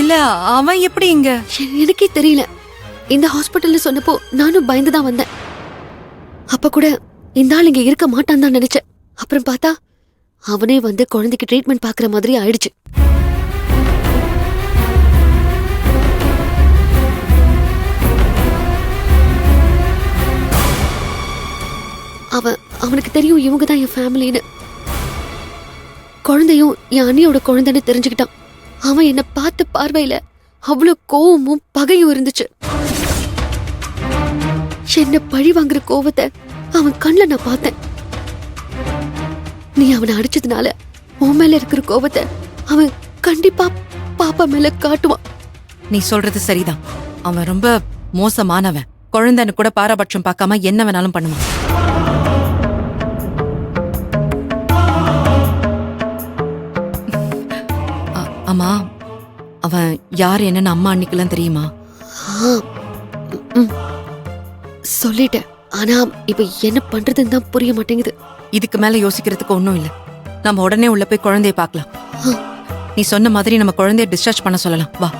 இல்ல அவன் எப்படி இங்க? எனக்கே தெரியல. இந்த ஹாஸ்பிட்டல்ல சொன்னப்போ நானும் பயந்துதான் வந்தேன். அப்ப கூட இந்த ஆள் இங்க இருக்க மாட்டான் தான் நினைச்சேன். அப்புறம் பார்த்தா அவனே வந்து குழந்தைக்கு ட்ரீட்மெண்ட் பாக்குற மாதிரி ஆயிடுச்சு. அவனுக்கு தெரியும் இவங்க தான் என் ஃபேமிலின்னு. குழந்தையும் என் அண்ணியோட குழந்தைன்னு தெரிஞ்சுக்கிட்டான். அவன் என்ன பார்த்த பார்வையில அவ்வளவு கோவமும் பகையும் இருந்துச்சு. என்ன பழி வாங்குற கோவத்தை அவன் கண்ணுல நான் பார்த்தேன். நீ அவனை அடிச்சதுனால உன் மேல இருக்கிற கோவத்தை அவன் கண்டிப்பா பாப்பா மேல காட்டுவான். நீ சொல்றது சரிதான். அவன் ரொம்ப மோசமானவன். குழந்தைன்னு கூட பாரபட்சம் பார்க்காம என்ன வேணாலும் பண்ணுவான். அம்மா, அவன் யார் என்னன்னு அம்மா அன்னைக்கெல்லாம் தெரியுமா? சொல்லிட்டேன். ஆனா இப்ப என்ன பண்றதுன்னு தான் புரிய மாட்டேங்குது. இதுக்கு மேல யோசிக்கிறதுக்கு ஒண்ணும் இல்ல. நம்ம உடனே உள்ள போய் குழந்தைய பார்க்கலாம். நீ சொன்ன மாதிரி நம்ம குழந்தைய டிஸ்சார்ஜ் பண்ண சொல்லலாம். வா.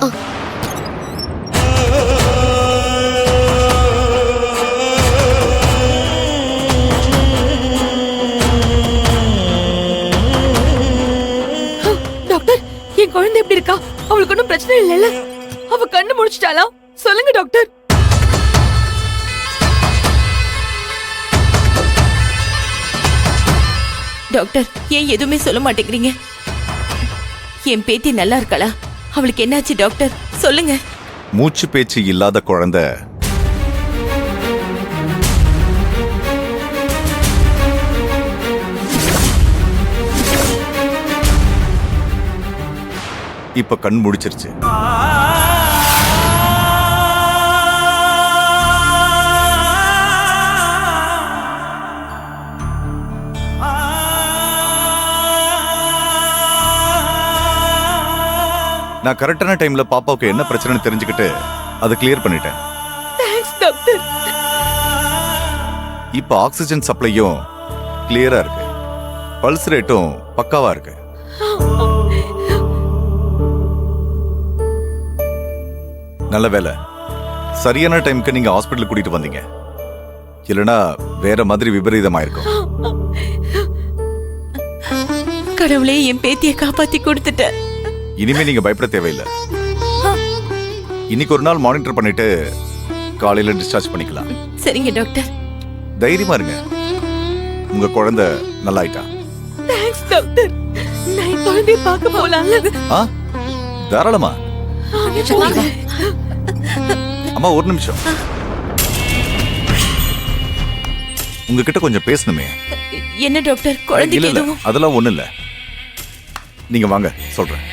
டாக்டர், என் குழந்தை எப்படி இருக்கா? அவளுக்கு ஒன்றும் பிரச்சனை இல்லைல்ல? அவ கண்ணு முடிச்சிட்டாளா? சொல்லுங்க டாக்டர். டாக்டர், ஏன் எதுவுமே சொல்ல மாட்டேங்கிறீங்க? என் பேத்தி நல்லா இருக்காளா? அவளுக்கு என்னாச்சு டாக்டர்? சொல்லுங்க. மூச்சு பேச்சு இல்லாத குழந்தை இப்ப கண் முடிச்சிருச்சு. நான் கரெக்டான டைம்ல பாப்பாவுக்கு என்ன பிரச்சனைன்னு தெரிஞ்சுக்கிட்டு அதை கிளியர் பண்ணிட்டேன். Thanks doctor. இப்ப ஆக்சிஜன் சப்ளையும் கிளியரா இருக்கு. பல்ஸ் ரேட்டும் பக்காவா இருக்கு. நல்ல வேலை, சரியான டைம்க்கு நீங்க ஹாஸ்பிட்டல் கூட்டிட்டு வந்தீங்க. இல்லனா வேற மாதிரி விபரீதமாயிருக்கும். கடவுளே, என் பேத்தியை காப்பாத்தி கொடுத்துட்ட. இனிமே நீங்க பயப்பட தேவையில்லை. இன்னைக்கு ஒரு நாள் மானிட்டர் பண்ணிட்டு காலையில டிஸ்சார்ஜ் பண்ணிக்கலாம். சரிங்க டாக்டர். தைரியமா இருங்க, உங்க குழந்தை நல்லா ஆயிட்டா. Thanks doctor. நான் குழந்தைய பார்க்க போலாம்ல? தாராளமா. அம்மா ஒரு நிமிஷம், உங்ககிட்ட கொஞ்சம் பேசணுமே. என்ன டாக்டர்? குழந்தைக்கு எதுவும்? அதெல்லாம் ஒண்ணு இல்ல, நீங்க வாங்க சொல்றேன்.